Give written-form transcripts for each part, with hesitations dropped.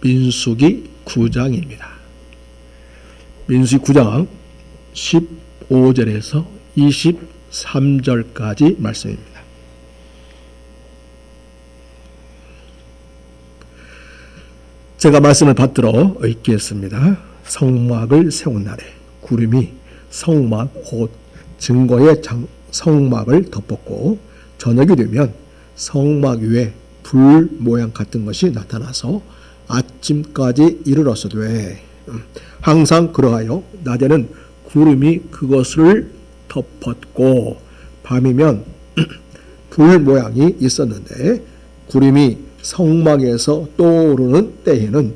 민수기 9장입니다. 민수기 9장 15절에서 23절까지 말씀입니다. 제가 말씀을 받들어 읽겠습니다. 성막을 세운 날에 구름이 성막 곧 증거의 성막을 덮었고 저녁이 되면 성막 위에 불 모양 같은 것이 나타나서 아침까지 이르렀으되 항상 그러하여 낮에는 구름이 그것을 덮었고 밤이면 불 모양이 있었는데 구름이 성막에서 떠오르는 때에는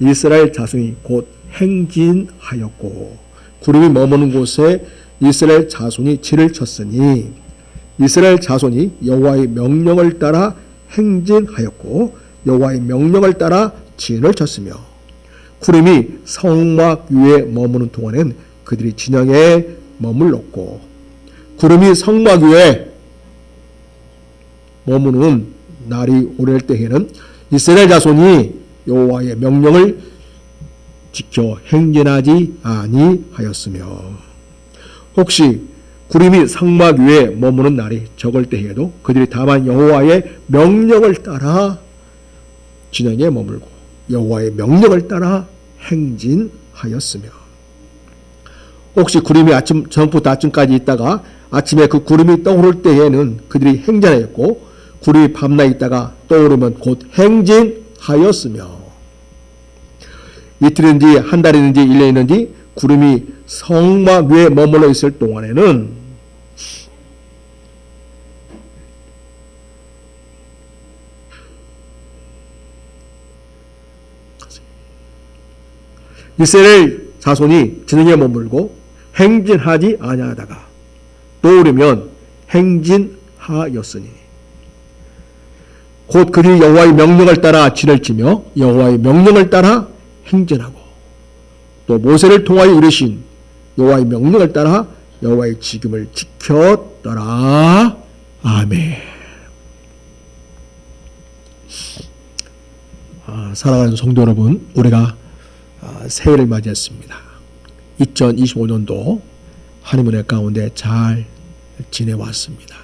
이스라엘 자손이 곧 행진하였고 구름이 머무는 곳에 이스라엘 자손이 진을 쳤으니 이스라엘 자손이 여호와의 명령을 따라 행진하였고 여호와의 명령을 따라 진을 쳤으며 구름이 성막 위에 머무는 동안엔 그들이 진영에 머물렀고 구름이 성막 위에 머무는 날이 오를 때에는 이스라엘 자손이 여호와의 명령을 지켜 행진하지 아니하였으며 혹시 구름이 성막 위에 머무는 날이 적을 때에도 그들이 다만 여호와의 명령을 따라 진영에 머물고 여호와의 명령을 따라 행진하였으며 혹시 구름이 아침 저녁부터 아침까지 있다가 아침에 그 구름이 떠오를 때에는 그들이 행진하였고 구름이 밤낮 있다가 떠오르면 곧 행진하였으며 이틀인지 한 달이든지 1년이든지 구름이 성막 위에 머물러 있을 동안에는 이스라엘 자손이 진영에 머물고 행진하지 아니하다가 떠오르면 행진하였으니 곧 그들이 여호와의 명령을 따라 진을 치며 여호와의 명령을 따라 행진하고 또 모세를 통하여 이르신 여호와의 명령을 따라 여호와의 지금을 지켰더라. 아멘. 사랑하는 성도 여러분, 우리가 새해를 맞이했습니다. 2025년도 하나님의 은혜 가운데 잘 지내왔습니다.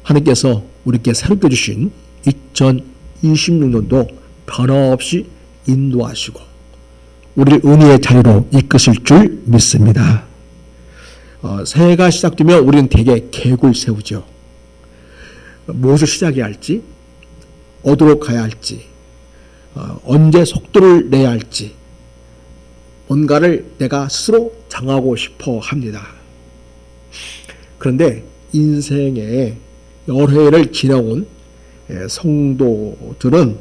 하나님께서 우리께 새롭게 주신 2026년도 변함없이 인도하시고 우리를 은혜의 자리로 이끄실 줄 믿습니다. 새해가 시작되면 우리는 대개 계획을 세우죠. 무엇을 시작해야 할지, 어디로 가야 할지, 언제 속도를 내야 할지 뭔가를 내가 스스로 정하고 싶어 합니다. 그런데 인생에 여러 해를 지나온 성도들은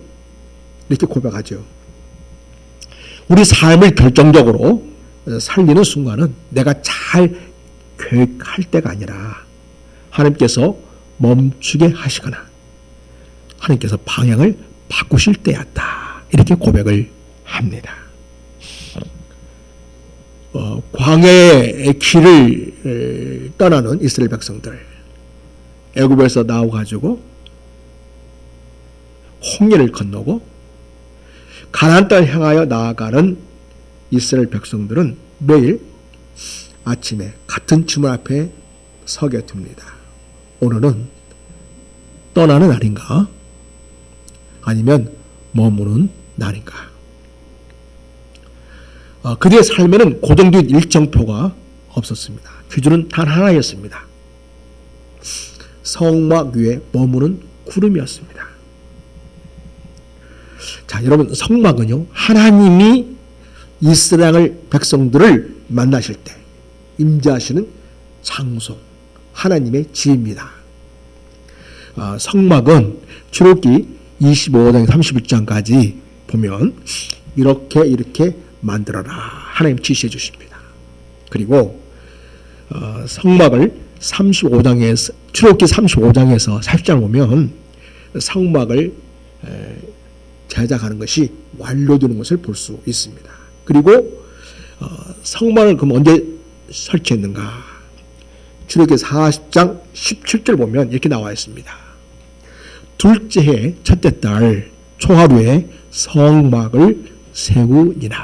이렇게 고백하죠. 우리 삶을 결정적으로 살리는 순간은 내가 잘 계획할 때가 아니라 하나님께서 멈추게 하시거나 하나님께서 방향을 바꾸실 때였다. 이렇게 고백을 합니다. 광야의 길을 떠나는 이스라엘 백성들, 애굽에서 나와가지고 홍해를 건너고 가나안 땅을 향하여 나아가는 이스라엘 백성들은 매일 아침에 같은 주문 앞에 서게 됩니다. 오늘은 떠나는 날인가? 아니면 머무는 날인가? 그들의 삶에는 고정된 일정표가 없었습니다. 기준은 단 하나였습니다. 성막 위에 머무는 구름이었습니다. 자, 여러분, 성막은요, 하나님이 이스라엘 백성들을 만나실 때 임재하시는 장소, 하나님의 지입니다. 성막은 출애굽기 25장 31장까지 보면 이렇게 만들어라 하나님 지시해 주십니다. 그리고 성막을 35장에서 출애굽기 35장에서 40장 보면 성막을 제작하는 것이 완료되는 것을 볼 수 있습니다. 그리고 성막을 그럼 언제 설치했는가? 출애굽기 40장 17절 보면 이렇게 나와 있습니다. 둘째 해 첫째 달 초하루에 성막을 세우니라.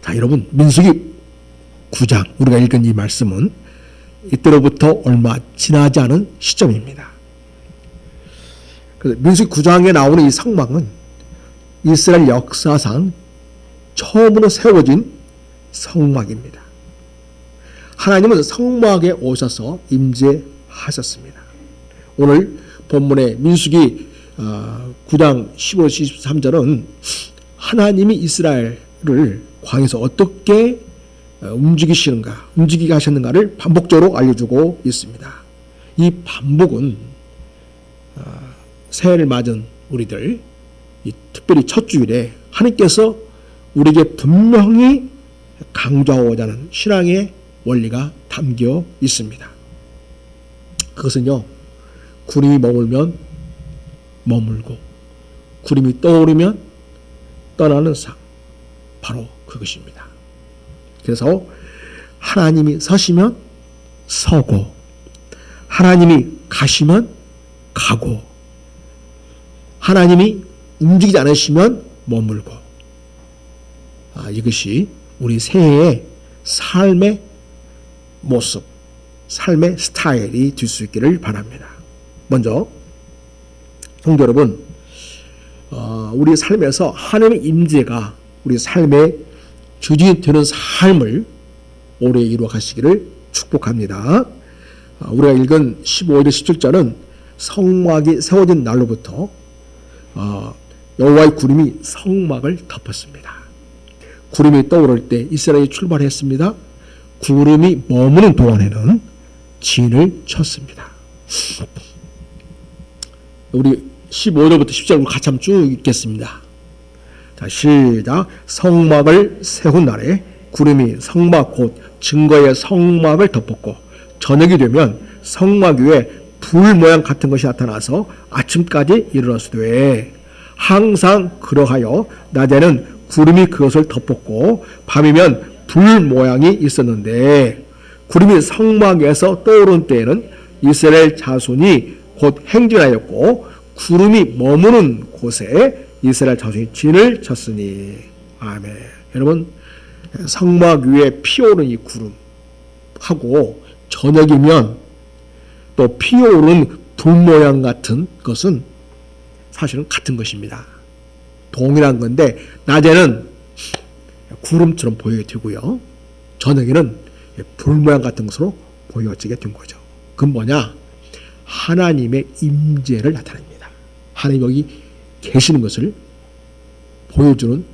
자, 여러분, 민수기 9장 우리가 읽은 이 말씀은 이때로부터 얼마 지나지 않은 시점입니다. 그래서 민수기 9장에 나오는 이 성막은 이스라엘 역사상 처음으로 세워진 성막입니다. 하나님은 성막에 오셔서 임재하셨습니다. 오늘 본문의 민수기 9장 15, 13절은 하나님이 이스라엘을 광야에서 어떻게 움직이게 하셨는가를 반복적으로 알려주고 있습니다. 이 반복은 새해를 맞은 우리들, 특별히 첫 주일에 하나님께서 우리에게 분명히 강조하고자 하는 신앙의 원리가 담겨 있습니다. 그것은요, 구름이 머물면 머물고 구름이 떠오르면 떠나는 상, 바로 그것입니다. 그래서 하나님이 서시면 서고, 하나님이 가시면 가고, 하나님이 움직이지 않으시면 머물고, 이것이 우리 새해의 삶의 모습, 삶의 스타일이 될 수 있기를 바랍니다. 먼저 성도 여러분, 우리 삶에서 하나님의 임재가 우리 삶의 주진이 되는 삶을 오래 이루어 가시기를 축복합니다. 우리가 읽은 15절 17절은 성막이 세워진 날로부터 여호와의 구름이 성막을 덮었습니다. 구름이 떠오를 때 이스라엘이 출발했습니다. 구름이 머무는 동안에는 진을 쳤습니다. 우리 15절부터 10절로 같이 한번 쭉 읽겠습니다. 자, 시작. 성막을 세운 날에 구름이 성막 곧 증거의 성막을 덮었고, 저녁이 되면 성막 위에 불 모양 같은 것이 나타나서 아침까지 이르렀으되, 항상 그러하여 낮에는 구름이 그것을 덮었고 밤이면 불 모양이 있었는데, 구름이 성막에서 떠오른 때에는 이스라엘 자손이 곧 행진하였고 구름이 머무는 곳에 이스라엘 자손이 진을 쳤으니. 아멘. 여러분, 성막 위에 피어오른 이 구름하고 저녁이면 또 피어오른 불 모양 같은 것은 사실은 같은 것입니다. 동일한 건데 낮에는 구름처럼 보이게 되고요, 저녁에는 불 모양 같은 것으로 보여지게 된 거죠. 그건 뭐냐? 하나님의 임재를 나타냅니다. 하나님 여기 계시는 것을 보여주는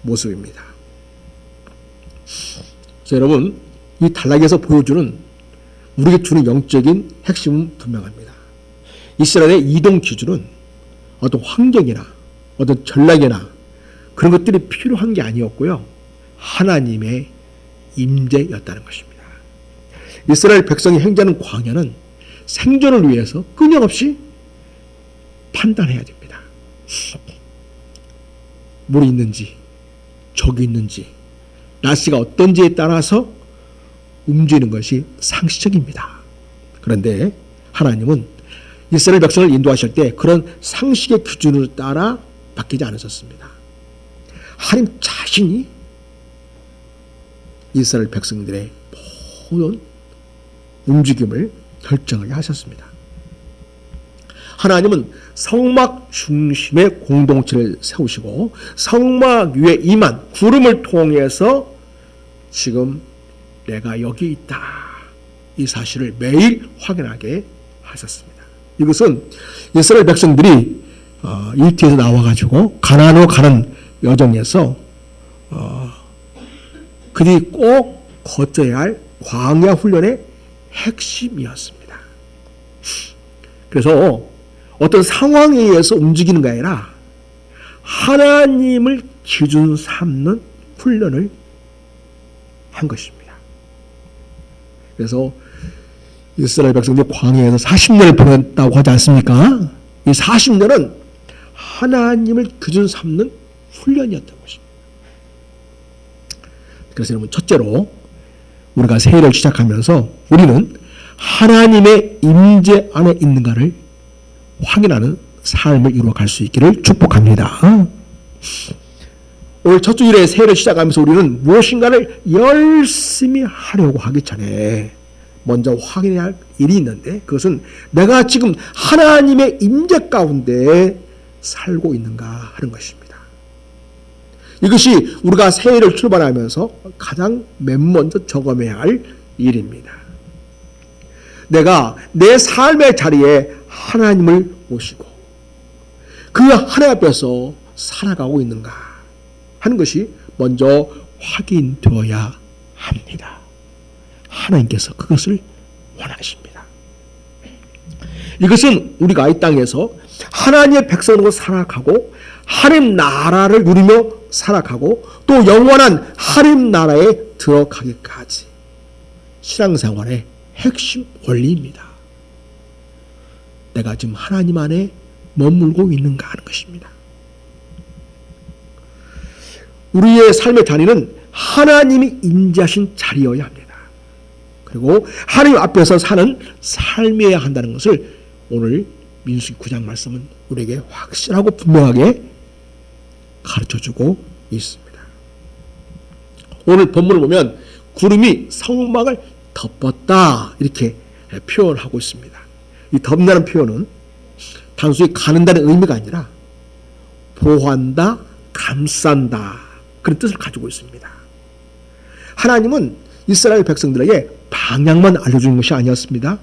모습입니다. 그래서 여러분, 이 단락에서 보여주는 우리에게 주는 영적인 핵심은 분명합니다. 이스라엘의 이동 기준은 어떤 환경이나 어떤 전략이나 그런 것들이 필요한 게 아니었고요, 하나님의 임재였다는 것입니다. 이스라엘 백성이 행진하는 광야는 생존을 위해서 끊임없이 판단해야 됩니다. 물이 있는지 적이 있는지 날씨가 어떤지에 따라서 움직이는 것이 상식적입니다. 그런데 하나님은 이스라엘 백성을 인도하실 때 그런 상식의 기준을 따라 바뀌지 않으셨습니다. 하나님 자신이 이스라엘 백성들의 모든 움직임을 결정하게 하셨습니다. 하나님은 성막 중심의 공동체를 세우시고 성막 위에 임한 구름을 통해서 지금 내가 여기 있다, 이 사실을 매일 확인하게 하셨습니다. 이것은 이스라엘 백성들이 이집트에서 나와가지고 가나안으로 가는 여정에서 그들이 꼭 거쳐야 할 광야 훈련의 핵심이었습니다. 그래서 어떤 상황에 의해서 움직이는 게 아니라 하나님을 기준 삼는 훈련을 한 것입니다. 그래서 이스라엘 백성들이 광야에서 40년을 보냈다고 하지 않습니까? 이 40년은 하나님을 기준 삼는 훈련이었던 것입니다. 그래서 여러분, 첫째로 우리가 새해를 시작하면서 우리는 하나님의 임재 안에 있는가를 확인하는 삶을 이루어갈 수 있기를 축복합니다. 오늘 첫 주일에 새해를 시작하면서 우리는 무엇인가를 열심히 하려고 하기 전에 먼저 확인해야 할 일이 있는데, 그것은 내가 지금 하나님의 임재 가운데 살고 있는가 하는 것입니다. 이것이 우리가 새해를 출발하면서 가장 맨 먼저 점검해야 할 일입니다. 내가 내 삶의 자리에 하나님을 모시고 그 하나님 앞에서 살아가고 있는가 하는 것이 먼저 확인되어야 합니다. 하나님께서 그것을 원하십니다. 이것은 우리가 이 땅에서 하나님의 백성으로 살아가고 하나님 나라를 누리며 살아가고 또 영원한 하나님 나라에 들어가기까지 신앙생활의 핵심 원리입니다. 내가 지금 하나님 안에 머물고 있는가 하는 것입니다. 우리의 삶의 자리는 하나님이 임재하신 자리여야 합니다. 그리고 하나님 앞에서 사는 삶이어야 한다는 것을 오늘 민수기 9장 말씀은 우리에게 확실하고 분명하게 가르쳐주고 있습니다. 오늘 본문을 보면 구름이 성막을 덮었다 이렇게 표현하고 있습니다. 이 덮는다는 표현은 단순히 가는다는 의미가 아니라 보호한다, 감싼다 그런 뜻을 가지고 있습니다. 하나님은 이스라엘 백성들에게 방향만 알려주는 것이 아니었습니다.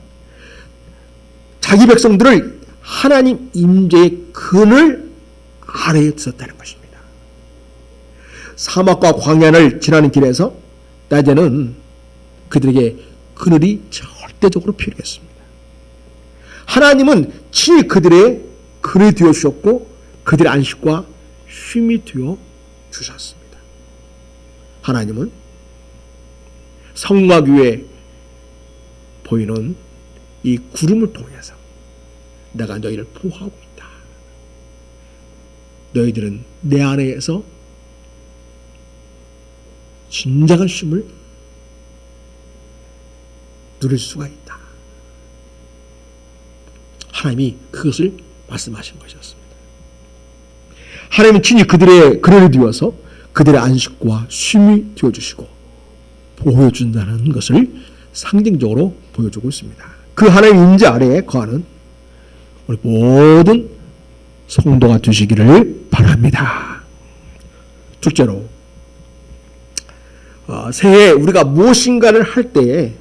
자기 백성들을 하나님 임재의 그늘 아래에 두었다는 것입니다. 사막과 광야를 지나는 길에서 낮에는 그들에게 그늘이 절대적으로 필요했습니다. 하나님은 친히 그들의 그늘이 되어주셨고 그들의 안식과 쉼이 되어 주셨습니다. 하나님은 성막 위에 보이는 이 구름을 통해서 내가 너희를 보호하고 있다. 너희들은 내 안에서 진정한 쉼을 누릴 수가 있다. 하나님이 그것을 말씀하신 것이었습니다. 하나님은 친히 그들의 그늘을 비워서 그들의 안식과 쉼이 되어주시고 보호해준다는 것을 상징적으로 보여주고 있습니다. 그 하나님 임재 아래에 거하는 우리 모든 성도가 되시기를 바랍니다. 둘째로 새해에 우리가 무엇인가를 할 때에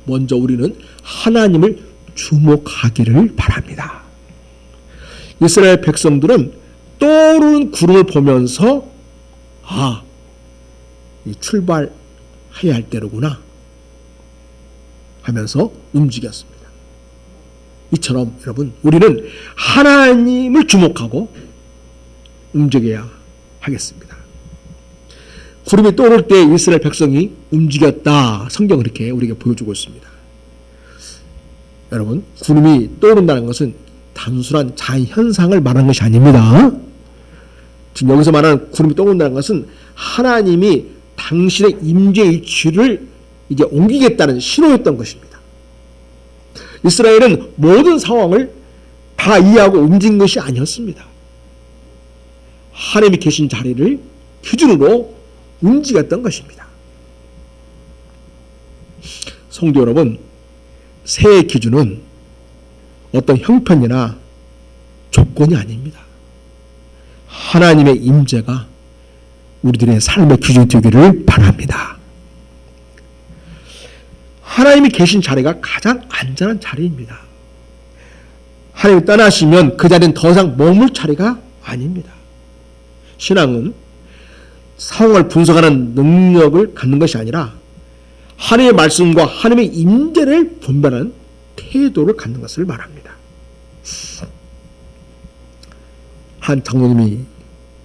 먼저 우리는 하나님을 주목하기를 바랍니다. 이스라엘 백성들은 떠오르는 구름을 보면서 출발해야 할 때로구나 하면서 움직였습니다. 이처럼 여러분 우리는 하나님을 주목하고 움직여야 하겠습니다. 구름이 떠오를 때 이스라엘 백성이 움직였다. 성경은 이렇게 우리에게 보여주고 있습니다. 여러분 구름이 떠오른다는 것은 단순한 자연현상을 말하는 것이 아닙니다. 지금 여기서 말하는 구름이 떠오른다는 것은 하나님이 당신의 임재 위치를 이제 옮기겠다는 신호였던 것입니다. 이스라엘은 모든 상황을 다 이해하고 움직인 것이 아니었습니다. 하나님이 계신 자리를 기준으로 움직였던 것입니다. 성도 여러분, 새해 기준은 어떤 형편이나 조건이 아닙니다. 하나님의 임재가 우리들의 삶의 기준이 되기를 바랍니다. 하나님이 계신 자리가 가장 안전한 자리입니다. 하나님이 떠나시면 그 자리는 더 이상 머물 자리가 아닙니다. 신앙은 상황을 분석하는 능력을 갖는 것이 아니라 하나님의 말씀과 하나님의 임재를 분별하는 태도를 갖는 것을 말합니다. 한 장로님이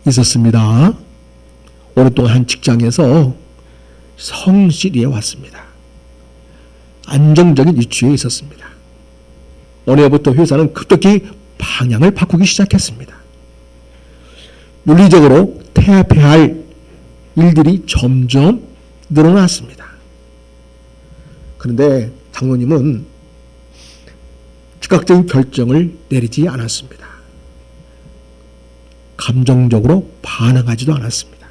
있었습니다. 오랫동안 한 직장에서 성실히 해왔습니다. 안정적인 위치에 있었습니다. 어느 해부터 회사는 급격히 방향을 바꾸기 시작했습니다. 물리적으로 태압해야 할 일들이 점점 늘어났습니다. 그런데 장로님은 즉각적인 결정을 내리지 않았습니다. 감정적으로 반응하지도 않았습니다.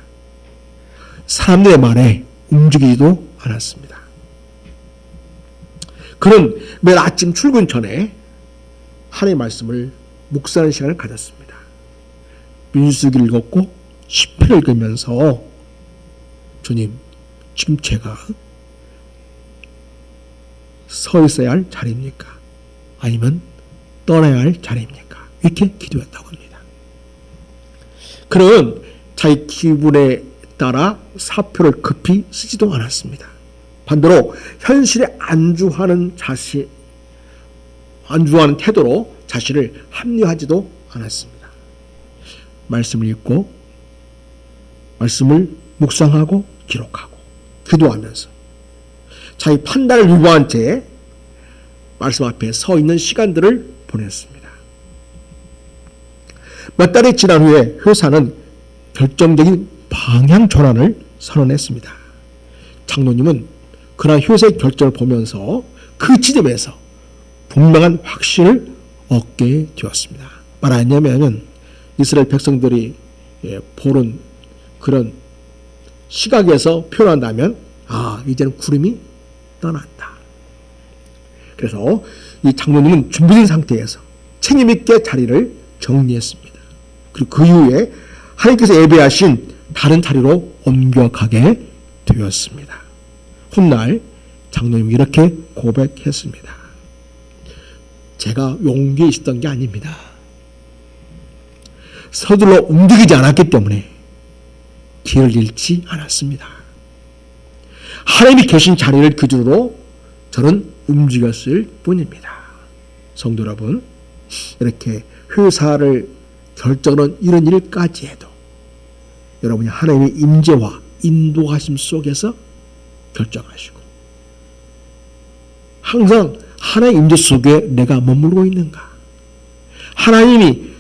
사람들의 말에 움직이지도 않았습니다. 그는 매일 아침 출근 전에 하나님의 말씀을 묵상하는 시간을 가졌습니다. 민수기를 읽었고 시편을 읽으면서 주님, 지금 제가 서 있어야 할 자리입니까? 아니면 떠나야 할 자리입니까? 이렇게 기도했다고 합니다. 그는 자기 기분에 따라 사표를 급히 쓰지도 않았습니다. 반대로 현실에 안주하는 태도로 자신을 합리화하지도 않았습니다. 말씀을 읽고 말씀을 묵상하고 기록하고 기도하면서 자기 판단을 유보한 채 말씀 앞에 서 있는 시간들을 보냈습니다. 몇 달이 지난 후에 회사는 결정적인 방향 전환을 선언했습니다. 장로님은 그러한 회사의 결정을 보면서 그 지점에서 분명한 확신을 얻게 되었습니다. 말하냐면 이스라엘 백성들이 보는 그런 시각에서 표현한다면 이제는 구름이 떠났다. 그래서 이 장로님은 준비된 상태에서 책임있게 자리를 정리했습니다. 그리고 그 이후에 하나님께서 예배하신 다른 자리로 옮겨가게 되었습니다. 훗날 장로님이 이렇게 고백했습니다. 제가 용기에 있었던 게 아닙니다. 서둘러 움직이지 않았기 때문에 길을 잃지 않았습니다. 하나님이 계신 자리를 기준으로 저는 움직였을 뿐입니다. 성도 여러분, 이렇게 회사를 결정하는 이런 일까지 해도 여러분이 하나님의 임재와 인도하심 속에서 결정하시고 항상 하나님의 임재 속에 내가 머물고 있는가? 하나님이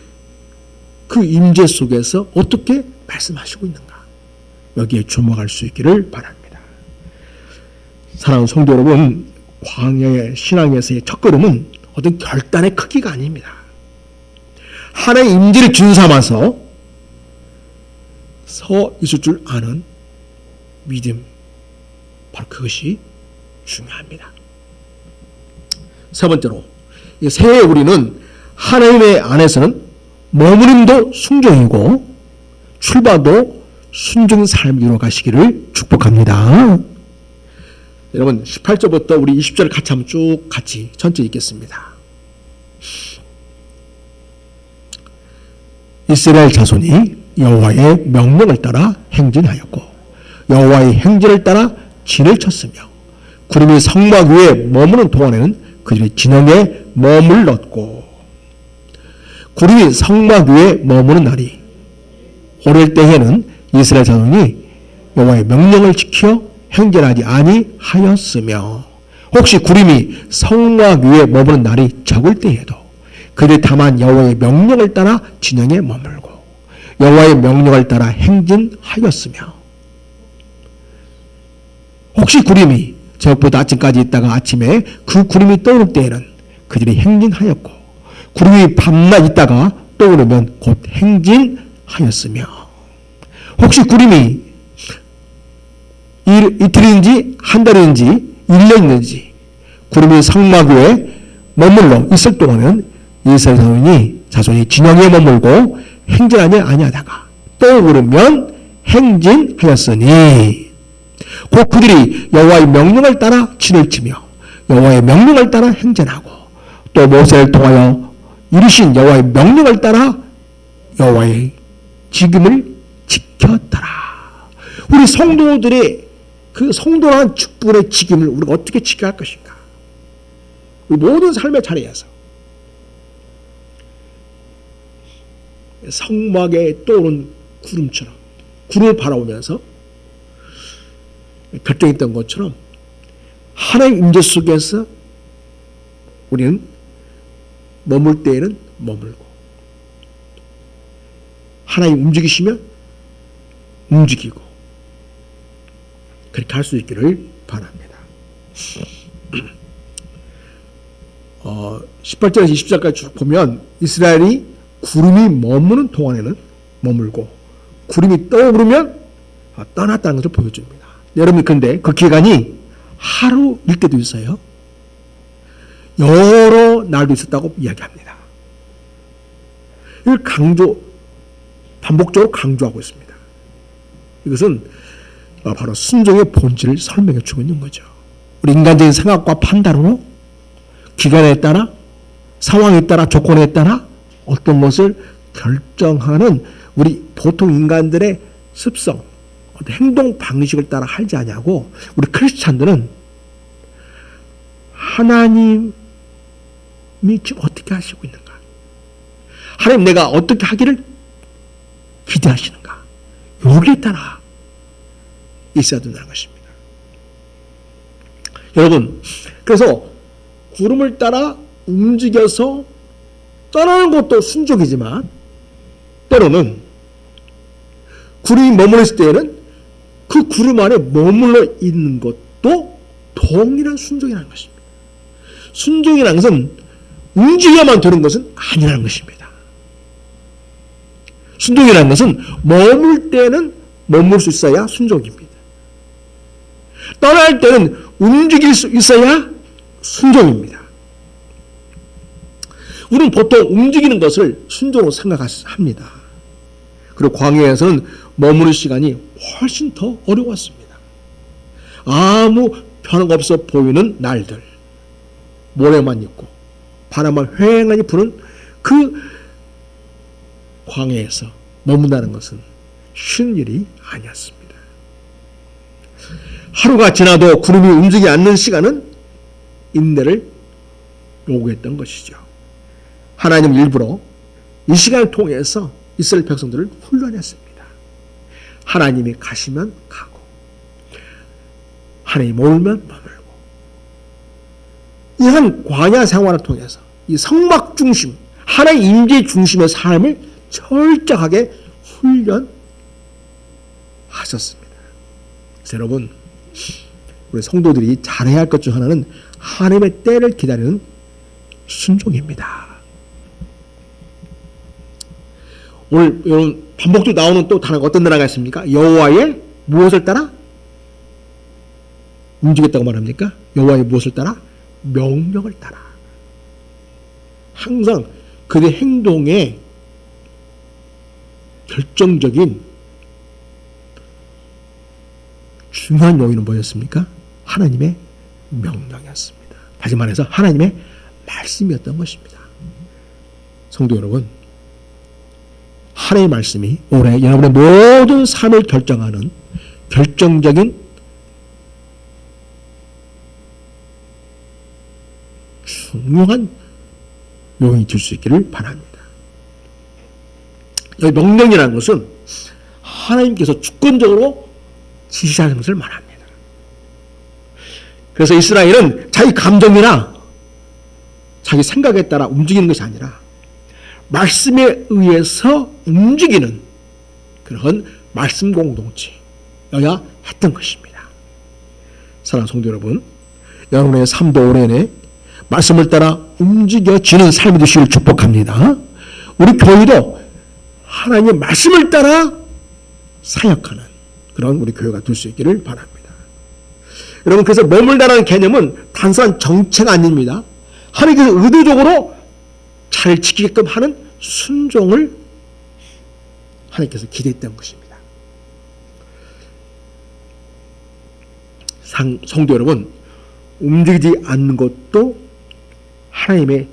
그 임재 속에서 어떻게 말씀하시고 있는가? 여기에 주목할 수 있기를 바랍니다. 사랑하는 성도 여러분, 광야의 신앙에서의 첫걸음은 어떤 결단의 크기가 아닙니다. 하나님의 임재를 준삼아서 서 있을 줄 아는 믿음, 바로 그것이 중요합니다. 세 번째로, 새해 우리는 하나님의 안에서는 머무림도 순종이고 출발도 순종 삶을 이루어가시기를 축복합니다. 여러분 18절부터 우리 20절 같이 한번 쭉 같이 전체 읽겠습니다. 이스라엘 자손이 여호와의 명령을 따라 행진하였고 여호와의 행진을 따라 진을 쳤으며 구름이 성막 위에 머무는 동안에는 그들이 진영에 머물렀고 구름이 성막 위에 머무는 날이 오를 때에는 이스라엘 자손이 여호와의 명령을 지켜 행진하지 아니하였으며 혹시 구름이 성막 위에 머무는 날이 적을 때에도 그들이 다만 여호와의 명령을 따라 진영에 머물고 여호와의 명령을 따라 행진하였으며 혹시 구름이 저녁보다 아침까지 있다가 아침에 그 구름이 떠오를 때에는 그들이 행진하였고 구름이 밤낮 있다가 떠오르면 곧 행진하였으며 혹시 구름이 이틀인지 한 달인지 1년인지 구름이 성막 위에 머물러 있을 동안은 이스라엘 자손이 진영에 머물고 행진하지 아니하다가 떠오르면 행진하였으니 곧 그들이 여호와의 명령을 따라 진을 치며 여호와의 명령을 따라 행진하고 또 모세를 통하여 이루신 여호와의 명령을 따라 여호와의 직임을 지켰더라. 우리 성도들의 그 성도라는 축복의 직임을 우리가 어떻게 지켜야 할 것인가? 우리 모든 삶의 자리에서 성막에 떠오른 구름처럼 구름을 바라보면서 결정했던 것처럼 하나님의 임재 속에서 우리는 머물 때에는 머물고 하나님 움직이시면 움직이고 그렇게 할 수 있기를 바랍니다. 18절에서 20절까지 쭉 보면 이스라엘이 구름이 머무는 동안에는 머물고 구름이 떠오르면 떠났다는 것을 보여줍니다. 여러분, 그런데 그 기간이 하루일 때도 있어요. 여러 날도 있었다고 이야기합니다. 이걸 반복적으로 강조하고 있습니다. 이것은 바로 순종의 본질을 설명해 주고 있는 거죠. 우리 인간적인 생각과 판단으로 기간에 따라, 상황에 따라, 조건에 따라 어떤 것을 결정하는 우리 보통 인간들의 습성, 어떤 행동 방식을 따라 하지 않냐고, 우리 크리스찬들은 하나님이 지금 어떻게 하시고 있는가? 하나님 내가 어떻게 하기를 기대하시는가? 여기에 따라 있어야 된다는 것입니다. 여러분, 그래서 구름을 따라 움직여서 떠나는 것도 순종이지만 때로는 구름이 머물러 있을 때에는 그 구름 안에 머물러 있는 것도 동일한 순종이라는 것입니다. 순종이라는 것은 움직여야만 되는 것은 아니라는 것입니다. 순종이라는 것은 머물 때는 머물 수 있어야 순종입니다. 떠날 때는 움직일 수 있어야 순종입니다. 우리는 보통 움직이는 것을 순종으로 생각합니다. 그리고 광야에서는 머무는 시간이 훨씬 더 어려웠습니다. 아무 변화가 없어 보이는 날들, 모래만 있고 바람만 휑하니 부는 그 광야에서 머문다는 것은 쉬운 일이 아니었습니다. 하루가 지나도 구름이 움직이지 않는 시간은 인내를 요구했던 것이죠. 하나님 일부러 이 시간을 통해서 이스라엘 백성들을 훈련했습니다. 하나님이 가시면 가고 하나님이 머물면 머물고, 이 한 광야 생활을 통해서 이 성막 중심, 하나님 임재 중심의 삶을 철저하게 훈련하셨습니다. 그래서 여러분, 우리 성도들이 잘해야 할 것 중 하나는 하나님의 때를 기다리는 순종입니다. 오늘 여러분 반복적으로 나오는 또 단어가 어떤 단어가 있습니까? 여호와의 무엇을 따라? 움직였다고 말합니까? 여호와의 무엇을 따라? 명령을 따라. 항상 그의 행동의 결정적인 중요한 요인은 뭐였습니까? 하나님의 명령이었습니다. 다시 말해서 하나님의 말씀이었던 것입니다. 성도 여러분, 하나님의 말씀이 올해 여러분의 모든 삶을 결정하는 결정적인 중요한 요인이 될 수 있기를 바랍니다. 여기 명령이라는 것은 하나님께서 주권적으로 지시하는 것을 말합니다. 그래서 이스라엘은 자기 감정이나 자기 생각에 따라 움직이는 것이 아니라 말씀에 의해서 움직이는 그런 말씀 공동체여야 했던 것입니다. 사랑하는 성도 여러분, 여러분의 삶도 올해 내에 말씀을 따라 움직여지는 삶이 되시기를 축복합니다. 우리 교회도 하나님의 말씀을 따라 사역하는 그런 우리 교회가 될 수 있기를 바랍니다. 여러분, 그래서 머물다라는 개념은 단순한 정체가 아닙니다. 하나님께서 의도적으로 잘 지키게끔 하는 순종을 하나님께서 기대했던 것입니다. 성도 여러분, 움직이지 않는 것도 하나님의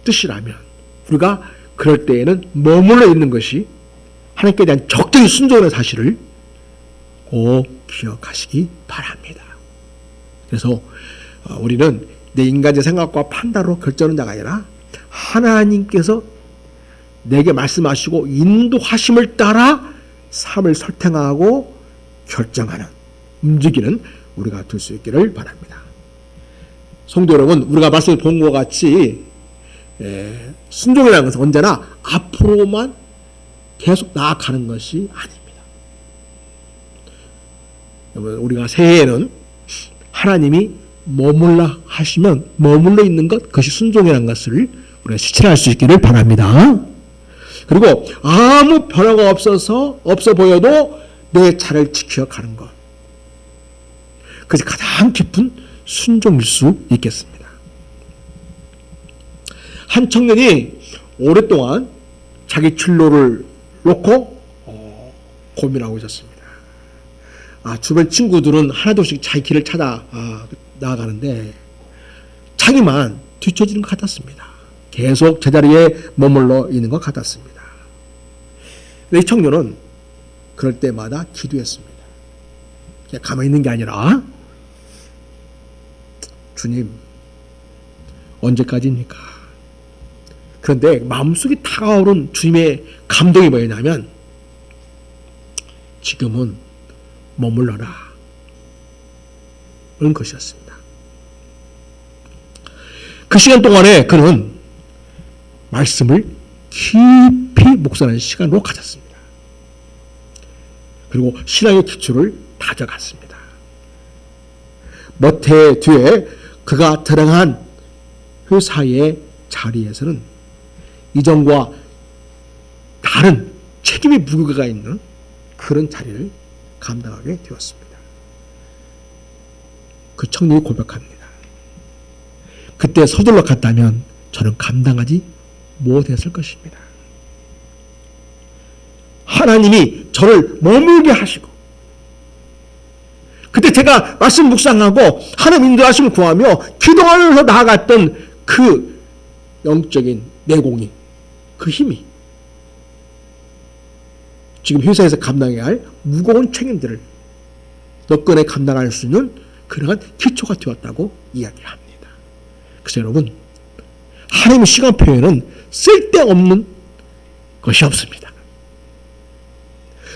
뜻이라면 우리가 그럴 때에는 머물러 있는 것이 하나님께 대한 적극적인 순종의 사실을 꼭 기억하시기 바랍니다. 그래서 우리는 내 인간의 생각과 판단으로 결정하는 자가 아니라 하나님께서 내게 말씀하시고 인도하심을 따라 삶을 설정하고 결정하는, 움직이는 우리가 될 수 있기를 바랍니다. 성도 여러분, 우리가 말씀을 본 것 같이 순종이라는 것은 언제나 앞으로만 계속 나아가는 것이 아닙니다. 여러분, 우리가 새해에는 하나님이 머물라 하시면 머물러 있는 것, 그것이 순종이라는 것을 우리가 실천할 수 있기를 바랍니다. 그리고 아무 변화가 없어 보여도 내 차를 지켜가는 것. 그것이 가장 깊은 순종일 수 있겠습니다. 한 청년이 오랫동안 자기 진로를 놓고 고민하고 있었습니다. 주변 친구들은 하나둘씩 자기 길을 찾아 나아가는데 자기만 뒤처지는 것 같았습니다. 계속 제자리에 머물러 있는 것 같았습니다. 이 청년은 그럴 때마다 기도했습니다. 그냥 가만히 있는 게 아니라 주님, 언제까지입니까? 그런데 마음속에 다가오는 주님의 감동이 뭐였냐면 지금은 머물러라 그런 것이었습니다. 그 시간 동안에 그는 말씀을 깊이 묵상하는 시간으로 가졌습니다. 그리고 신앙의 기초를 다져갔습니다. 몇 해 뒤에 그가 들어간 회사의 자리에서는 이전과 다른 책임의 무게가 있는 그런 자리를 감당하게 되었습니다. 그 청년이 고백합니다. 그때 서둘러 갔다면 저는 감당하지 못했을 것입니다. 하나님이 저를 머물게 하시고 그때 제가 말씀 묵상하고 하나님 인도하심을 구하며 기도하면서 나아갔던 그 영적인 내공이, 그 힘이 지금 회사에서 감당해야 할 무거운 책임들을 너끈에 감당할 수 있는 그러한 기초가 되었다고 이야기합니다. 그래서 여러분, 하나님의 시간표에는 쓸데없는 것이 없습니다.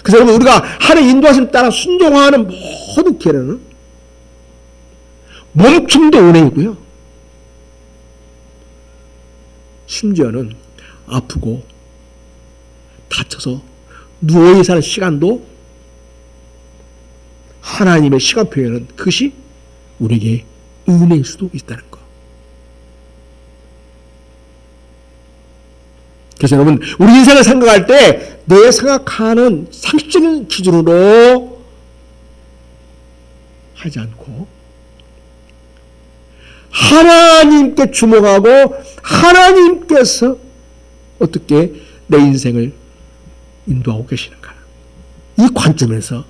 그래서 여러분, 우리가 하나님의 인도하심 따라 순종하는 모든 길에는 멈춤도 은혜이고요, 심지어는 아프고 다쳐서 누워있어 사는 시간도 하나님의 시간표에는 그것이 우리에게 은혜일 수도 있다는 것. 그래서 여러분, 우리 인생을 생각할 때 내 생각하는 상식적인 기준으로 하지 않고 하나님께 주목하고 하나님께서 어떻게 내 인생을 인도하고 계시는가, 이 관점에서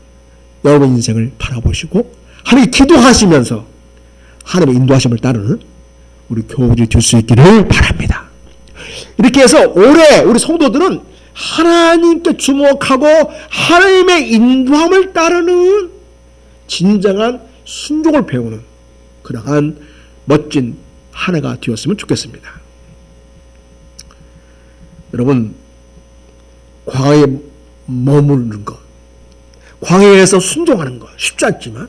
여러분 인생을 바라보시고 하나님 기도하시면서 하나님의 인도하심을 따르는 우리 교우들이 될 수 있기를 바랍니다. 이렇게 해서 올해 우리 성도들은 하나님께 주목하고 하나님의 인도함을 따르는 진정한 순종을 배우는 그러한 멋진 한 해가 되었으면 좋겠습니다. 여러분, 광야에 머무르는 것, 광야에서 순종하는 것 쉽지 않지만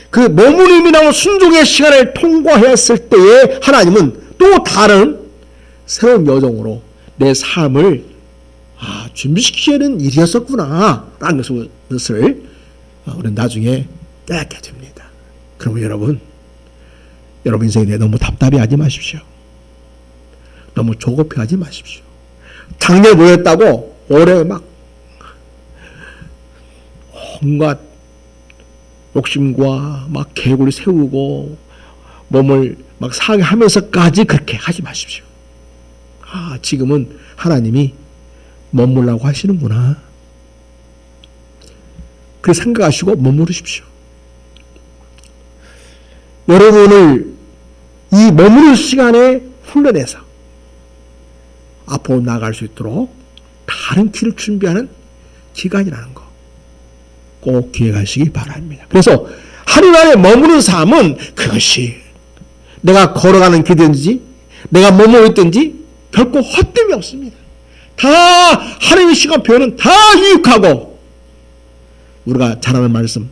그 머무름이나 순종의 시간을 통과했을 때에 하나님은 또 다른 새로운 여정으로 내 삶을 준비시키는 는 일이었었구나 라는 것을 우리는 나중에 깨닫게 됩니다. 그러면 여러분 인생에 대해 너무 답답해하지 마십시오. 너무 조급해하지 마십시오. 작년에 뭐였다고 올해 막 온갖 욕심과 막 계획을 세우고 몸을 막 상하게 하면서까지 그렇게 하지 마십시오. 지금은 하나님이 머물라고 하시는구나. 그렇게 생각하시고 머무르십시오. 여러분을 이 머무를 시간에 훈련해서 앞으로 나아갈 수 있도록 다른 길을 준비하는 기간이라는 거 꼭 기억하시기 바랍니다. 그래서 하나님 안에 머무는 삶은 그것이 내가 걸어가는 길이든지 내가 머무르 있든지 결코 헛됨이 없습니다. 다 하나님의 시간표는 다 유익하고, 우리가 잘 아는 말씀,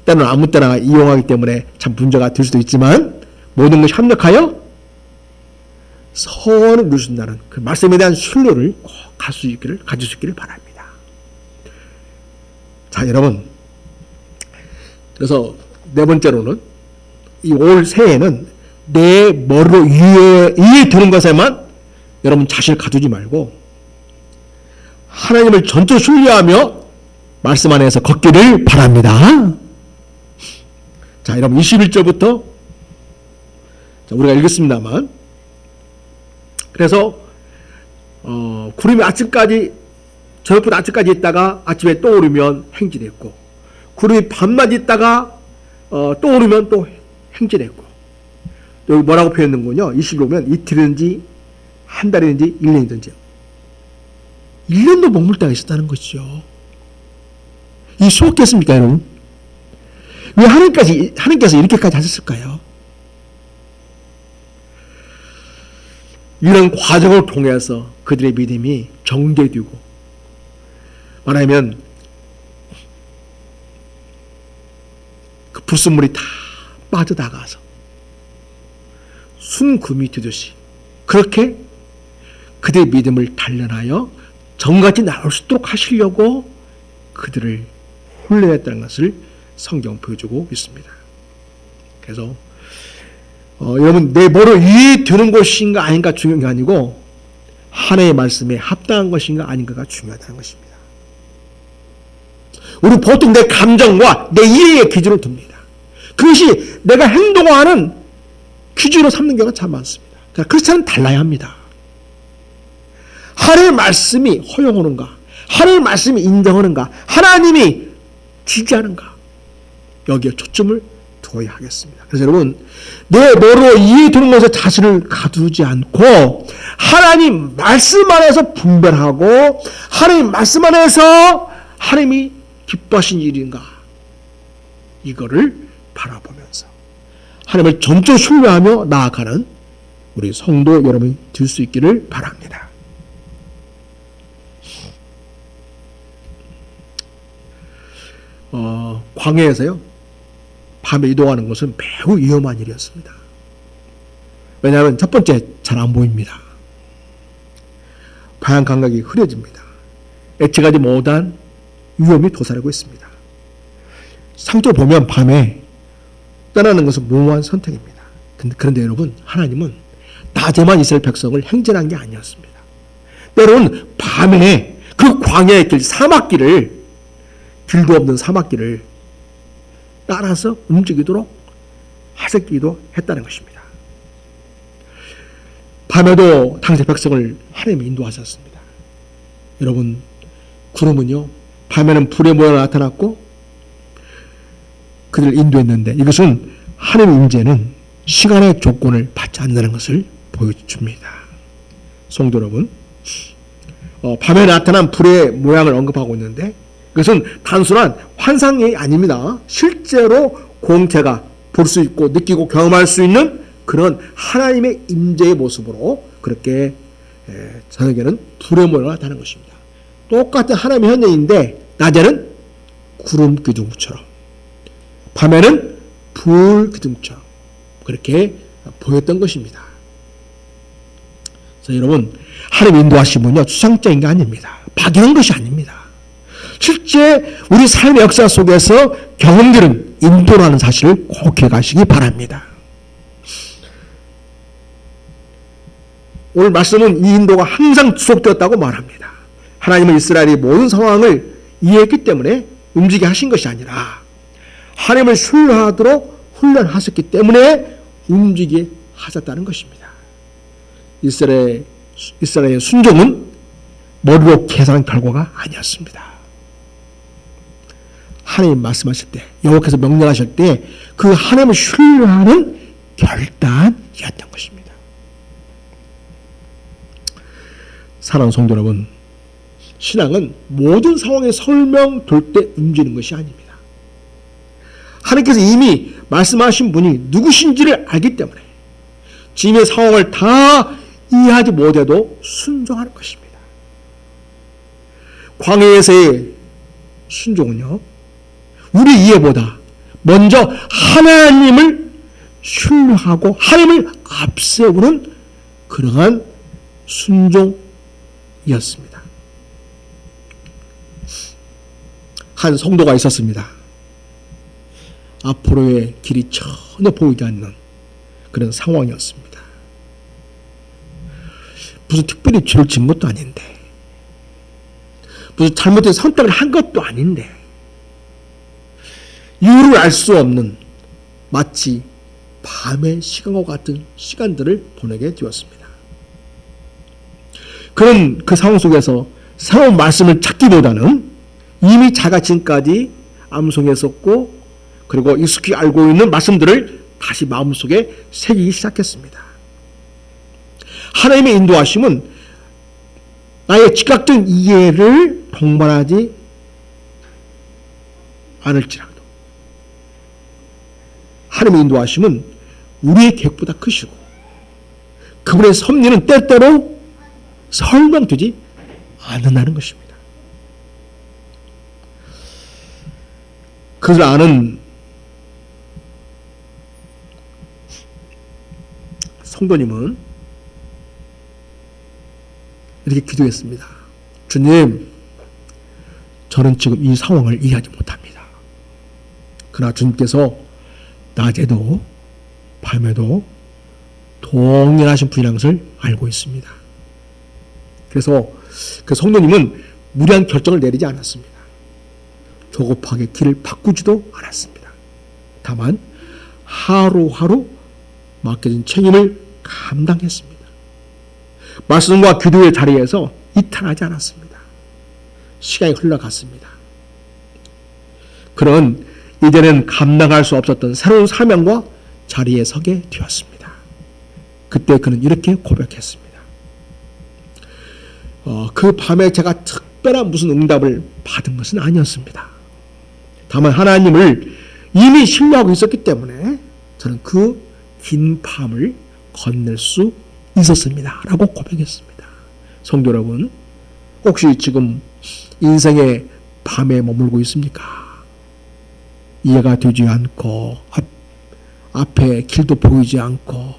때는 아무 때나 이용하기 때문에 참 문제가 될 수도 있지만 모든 것이 합력하여 선을 이루신다는 그 말씀에 대한 신뢰를 꼭 가질 수 있기를 바랍니다. 자, 여러분, 그래서 네 번째로는 이 올 새해는 내 머리로 이해 되는 것에만 여러분 자신을 가두지 말고 하나님을 전적으로 신뢰하며 말씀 안에서 걷기를 바랍니다. 자, 여러분 21절부터 우리가 읽었습니다만, 그래서 구름이 아침까지, 저녁부터 아침까지 있다가 아침에 또 오르면 행진했고, 구름이 밤낮 있다가 또 오르면 또 행진했고, 여기 뭐라고 표현했는군요. 21로 이틀이든지 한 달이든지 1년이든지 1년도 머물다가 있었다는 것이죠. 이 수없겠습니까, 여러분? 왜 하나님께서 이렇게까지 하셨을까요? 이런 과정을 통해서 그들의 믿음이 정제되고, 말하면 그 불순물이 다 빠져나가서 순금이 되듯이 그렇게 그들의 믿음을 단련하여 정같이 나올 수 있도록 하시려고 그들을 훈련했다는 것을 성경 보여주고 있습니다. 그래서 여러분, 내 뭐로 이해되는 것인가 아닌가 중요한 게 아니고 하나님의 말씀에 합당한 것인가 아닌가가 중요하다는 것입니다. 우리 보통 내 감정과 내 이해의 기준을 둡니다. 그것이 내가 행동하는 기준으로 삼는 경우가 참 많습니다. 그러니까 크리스찬은 달라야 합니다. 하나님의 말씀이 허용하는가, 하나님의 말씀이 인정하는가, 하나님이 지지하는가, 여기에 초점을 두어야 하겠습니다. 그래서 여러분, 내 뭐로 이해되는 것에 자신을 가두지 않고 하나님 말씀 안에서 분별하고 하나님 말씀 안에서 하나님이 기뻐하신 일인가, 이거를 바라보면서 하나님을 전적으로 신뢰하며 나아가는 우리 성도 여러분이 될 수 있기를 바랍니다. 광야에서요, 밤에 이동하는 것은 매우 위험한 일이었습니다. 왜냐하면 첫 번째, 잘 안 보입니다. 방향 감각이 흐려집니다. 예측하지 못한 위험이 도사리고 있습니다. 상적으로 보면 밤에 떠나는 것은 무모한 선택입니다. 그런데 여러분, 하나님은 낮에만 이스라엘 백성을 행진한 게 아니었습니다. 때로는 밤에 그 광야의 길, 사막길을, 길도 없는 사막길을 따라서 움직이도록 하셨기도 했다는 것입니다. 밤에도 당시 백성을 하나님이 인도하셨습니다. 여러분, 구름은요, 밤에는 불의 모양으로 나타났고 그들을 인도했는데, 이것은 하나님의 임재는 시간의 조건을 받지 않는다는 것을 보여줍니다. 성도 여러분, 밤에 나타난 불의 모양을 언급하고 있는데, 그것은 단순한 환상이 아닙니다. 실제로 공체가 볼 수 있고 느끼고 경험할 수 있는 그런 하나님의 임재의 모습으로 그렇게 저녁에는 불의 모양을 나타나는 것입니다. 똑같은 하나님의 현장인데 낮에는 구름 기둥처럼, 밤에는 불 기둥처럼 그렇게 보였던 것입니다. 그래서 여러분, 하나님 인도하시면요, 추상적인 게 아닙니다. 막연한 것이 아닙니다. 실제 우리 삶의 역사 속에서 경험들은 인도라는 사실을 꼭 기억하시기 바랍니다. 오늘 말씀은 이 인도가 항상 지속되었다고 말합니다. 하나님은 이스라엘이 모든 상황을 이해했기 때문에 움직이게 하신 것이 아니라 하나님을 신뢰하도록 훈련하셨기 때문에 움직이게 하셨다는 것입니다. 이스라엘의 순종은 머리로 계산한 결과가 아니었습니다. 하나님 말씀하실 때, 여호와께서 명령하실 때 그 하나님을 신뢰하는 결단이었던 것입니다. 사랑하는 성도 여러분, 신앙은 모든 상황에 설명될 때 움직이는 것이 아닙니다. 하나님께서 이미 말씀하신 분이 누구신지를 알기 때문에 지금의 상황을 다 이해하지 못해도 순종하는 것입니다. 광야에서의 순종은요, 우리 이해보다 먼저 하나님을 신뢰하고 하나님을 앞세우는 그러한 순종이었습니다. 한 성도가 있었습니다. 앞으로의 길이 전혀 보이지 않는 그런 상황이었습니다. 무슨 특별히 죄를 지은 것도 아닌데 무슨 잘못된 선택을 한 것도 아닌데 이유를 알 수 없는 마치 밤의 시간과 같은 시간들을 보내게 되었습니다. 그런 그 상황 속에서 새로운 말씀을 찾기보다는 이미 자가 지금까지 암송했었고 그리고 익숙히 알고 있는 말씀들을 다시 마음속에 새기기 시작했습니다. 하나님의 인도하심은 나의 즉각적인 이해를 동반하지 않을지라도 하나님의 인도하심은 우리의 계획보다 크시고 그분의 섭리는 때때로 설명되지 않는다는 것입니다. 그것을 아는 성도님은 이렇게 기도했습니다. 주님, 저는 지금 이 상황을 이해하지 못합니다. 그러나 주님께서 낮에도 밤에도 동일하신 분이라는 것을 알고 있습니다. 그래서 그 성도님은 무리한 결정을 내리지 않았습니다. 조급하게 길을 바꾸지도 않았습니다. 다만 하루하루 맡겨진 책임을 감당했습니다. 말씀과 기도의 자리에서 이탈하지 않았습니다. 시간이 흘러갔습니다. 그런 이제는 감당할 수 없었던 새로운 사명과 자리에 서게 되었습니다. 그때 그는 이렇게 고백했습니다. 그 밤에 제가 특별한 무슨 응답을 받은 것은 아니었습니다. 다만 하나님을 이미 신뢰하고 있었기 때문에 저는 그 긴 밤을 건넬 수 있었습니다. 라고 고백했습니다. 성도 여러분, 혹시 지금 인생의 밤에 머물고 있습니까? 이해가 되지 않고 앞에 길도 보이지 않고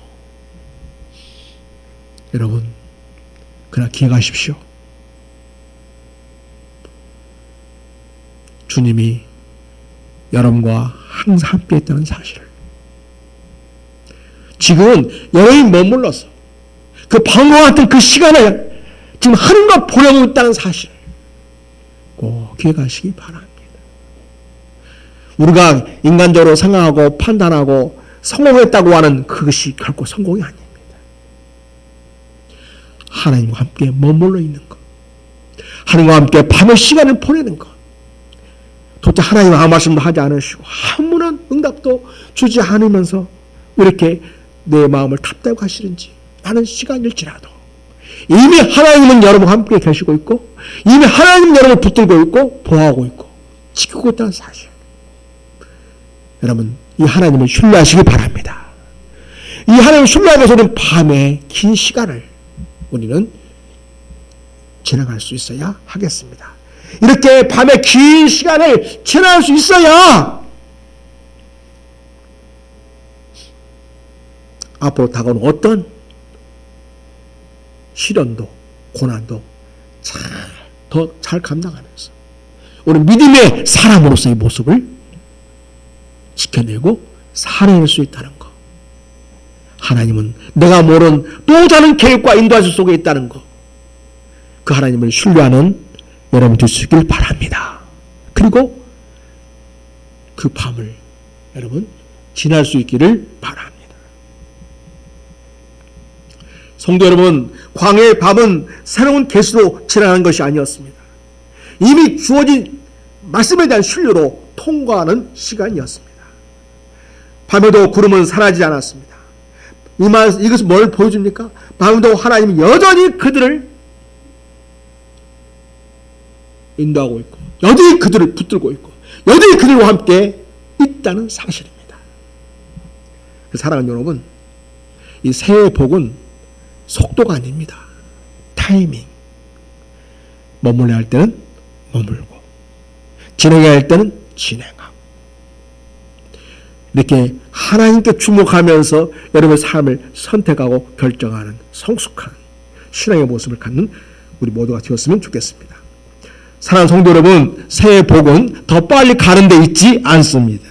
여러분, 그러나 기억하십시오. 주님이 여러분과 항상 함께 했다는 사실을 지금은 여러분이 머물러서 그 밤과 같은 그 시간을 지금 하늘과 보내고 있다는 사실을 꼭 기억하시기 바랍니다. 우리가 인간적으로 생각하고 판단하고 성공했다고 하는 그것이 결코 성공이 아닙니다. 하나님과 함께 머물러 있는 것, 하나님과 함께 밤의 시간을 보내는 것, 도대체 하나님 아무 말씀도 하지 않으시고 아무런 응답도 주지 않으면서 이렇게 내 마음을 답답하게 하시는지 하는 시간일지라도 이미 하나님은 여러분과 함께 계시고 있고 이미 하나님은 여러분을 붙들고 있고 보호하고 있고 지키고 있다는 사실, 여러분 이 하나님을 신뢰하시기 바랍니다. 이 하나님을 신뢰하면서는 밤의 긴 시간을 우리는 지나갈 수 있어야 하겠습니다. 이렇게 밤의 긴 시간을 지나갈 수 있어야 앞으로 다가오는 어떤 시련도 고난도 더 잘 감당하면서 우리 믿음의 사람으로서의 모습을 지켜내고 살아낼 수 있다는 것, 하나님은 내가 모르는 또 다른 계획과 인도하심 속에 있다는 것, 그 하나님을 신뢰하는 여러분 되시길 바랍니다. 그리고 그 밤을 여러분 지날 수 있기를 바랍니다. 성도 여러분, 광야의 밤은 새로운 계시로 지나가는 것이 아니었습니다. 이미 주어진 말씀에 대한 신뢰로 통과하는 시간이었습니다. 밤에도 구름은 사라지지 않았습니다. 이것은 뭘 보여줍니까? 밤에도 하나님이 여전히 그들을 인도하고 있고 여전히 그들을 붙들고 있고 여전히 그들과 함께 있다는 사실입니다. 사랑하는 여러분, 이 새해의 복은 속도가 아닙니다. 타이밍. 머물러야 할 때는 머물고 진행해야 할 때는 진행하고 이렇게 하나님께 주목하면서 여러분의 삶을 선택하고 결정하는 성숙한 신앙의 모습을 갖는 우리 모두가 되었으면 좋겠습니다. 사랑하는 성도 여러분, 새해 복은 더 빨리 가는 데 있지 않습니다.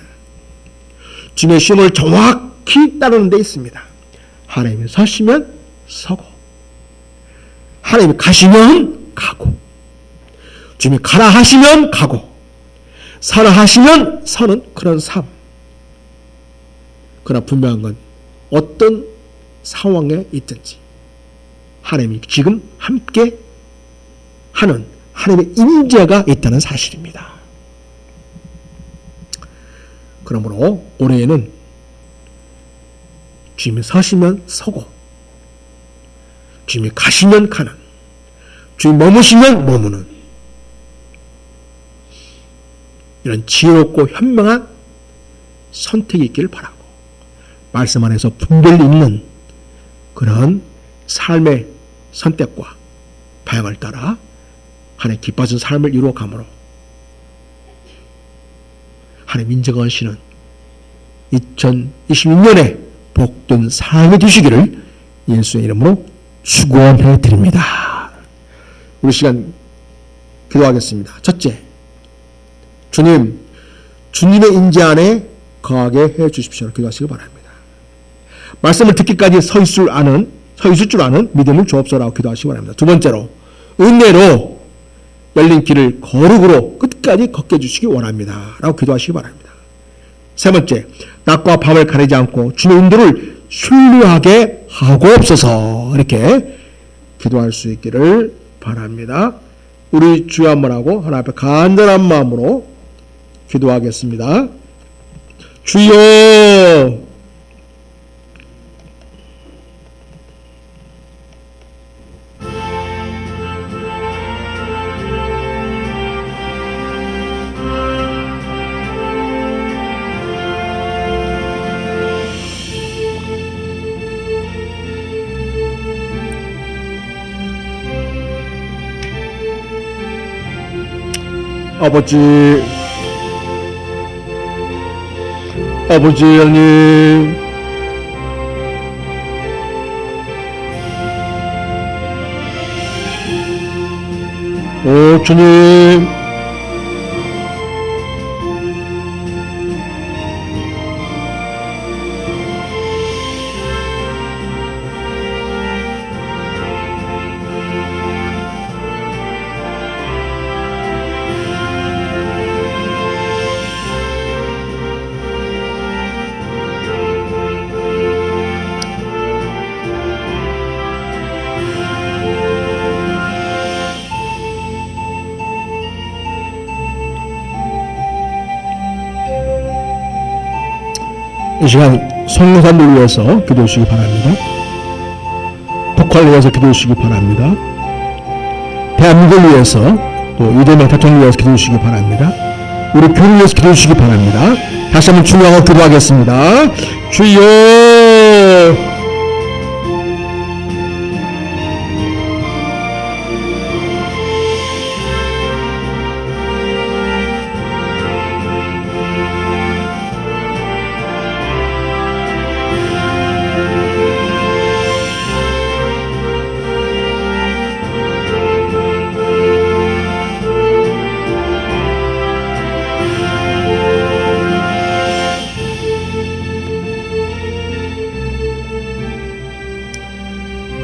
주님의 쉼을 정확히 따르는 데 있습니다. 하나님이 서시면 서고 하나님이 가시면 가고 주님이 가라 하시면 가고 서라 하시면 서는 그런 삶. 그러나 분명한 건 어떤 상황에 있든지 하나님이 지금 함께 하는 하나님의 임재가 있다는 사실입니다. 그러므로 올해에는 주님이 서시면 서고 주님이 가시면 가는, 주님이 머무시면 머무는 이런 지혜롭고 현명한 선택이 있기를 바라고, 말씀 안에서 분별 있는 그런 삶의 선택과 방향을 따라 하나님 기뻐하신 삶을 이루어가므로 하나님 인재가 하시는 2026년에 복된 삶이 되시기를 예수의 이름으로 축원해 드립니다. 우리 시간 기도하겠습니다. 첫째, 주님의 인재 안에 거하게 해 주십시오. 기도하시기 바랍니다. 말씀을 듣기까지 서 있을 줄 아는 믿음을 주옵소서라고 기도하시기 바랍니다. 두 번째로, 은혜로 열린 길을 거룩으로 끝까지 걷게 해주시기 원합니다. 라고 기도하시기 바랍니다. 세 번째, 낮과 밤을 가리지 않고 주님의 인도를 신뢰하게 하고옵소서. 이렇게 기도할 수 있기를 바랍니다. 우리 주여 한번 하고 하나님 앞에 간절한 마음으로 기도하겠습니다. 주여, 아버지 하나님, 오 주님, 이 시간 성산을 위해서 기도해 주시기 바랍니다. 북한을 위해서 기도해 주시기 바랍니다. 대한민국을 위해서, 또 이재명 대통령을 위해서 기도해 주시기 바랍니다. 우리 교회를 위해서 기도해 주시기 바랍니다. 다시 한번 중요하고 기도하겠습니다. 주여,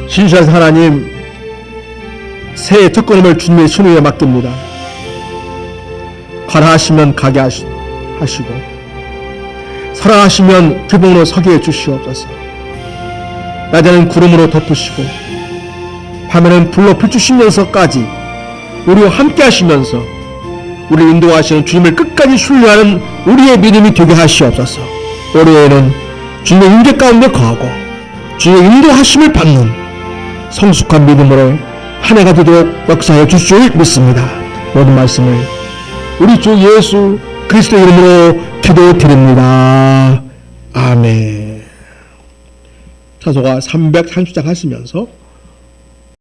신실하신 하나님, 새해 첫걸음을 주님의 손에 맡깁니다. 가라 하시면 가게 하시고 서라 하시면 규봉으로 서게 해주시옵소서. 낮에는 구름으로 덮으시고 밤에는 불로 비추시면서까지 우리와 함께 하시면서 우리를 인도하시는 주님을 끝까지 신뢰하는 우리의 믿음이 되게 하시옵소서. 올해에는 주님의 임재 가운데 거하고 주님의 인도하심을 받는 성숙한 믿음으로 한 해가 되도록 역사해 줄 줄 믿습니다. 모든 말씀을 우리 주 예수 그리스도 이름으로 기도드립니다. 아멘. 찬송가 330장 하시면서